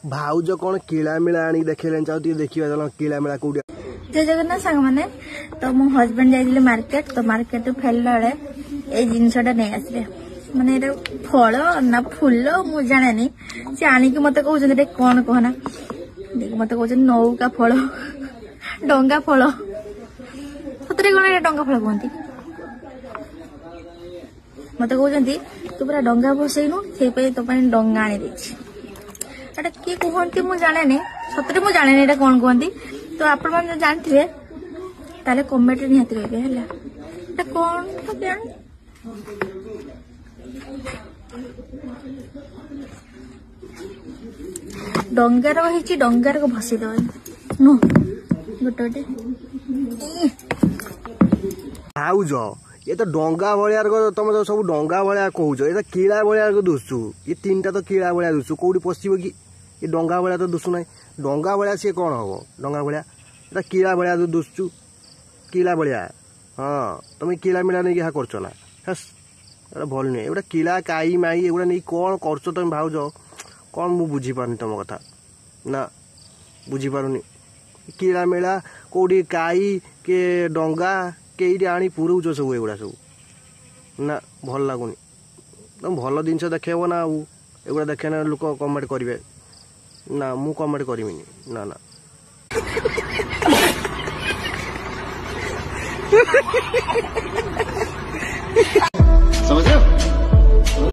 भाउज कौन किला मिला आनी देखेले चाहो ती देखिबा चलो किला मिला कोडी जय जगन्नाथ सांग माने तो मो हस्बैंड जाइले मार्केट तो मार्केट टू फेरला बेले ए जिनसटा नै आसले माने एटा फल ना फूल मु जानेनी से आनी के मते कहउछन एटा कोन कहना देख मते कहउछन नौका फल डंगा फल सतरे कोन एटा डंगा फल कहंती मते कहउछन तू पूरा डंगा बसैनु से पे तो पई डंगा आनी देछि एटा के कहंती मु जानेनी सतरे मु जानेनी एटा कोन कहंती तो आपण मन जानथिबे ताले कमेंट निहाती कहबे हला एटा कोन तो जान डंगार होइछि डंगार को भसी दो नो गोटोटे भाउज ये तो डंगा भलिया तुम तो सब डंगा भलिया कहूछ ये तो किला भलिया दुसु ये तीनटा तो किला भलिया दुसु कोडी पसिबो कि ये डंगा भलिया तो दुसु नै डंगा भलिया से कौन हम डंगा भलिया ये किला भलिया तो दुसु किला भलिया हाँ तुम किला मिला नहीं क्या करछ ना हस एटा भल नहीं एटा किला काई माई एगुड़ा नहीं कौन करछ तुम भाउज कौन मु बुझी पारनी तुम कथा ना बुझी पारुनी किला मेला कोडी काई के डंगा केइडी आनी पुरौछ सब एगुड़ा सब ना भल लागुनी तुम भल जिनस देखेब ना एगुड़ा देखे ना लोक कमेंट करेंगे ना मु कमेंट करिमिनी ना ना समझ रहे हो?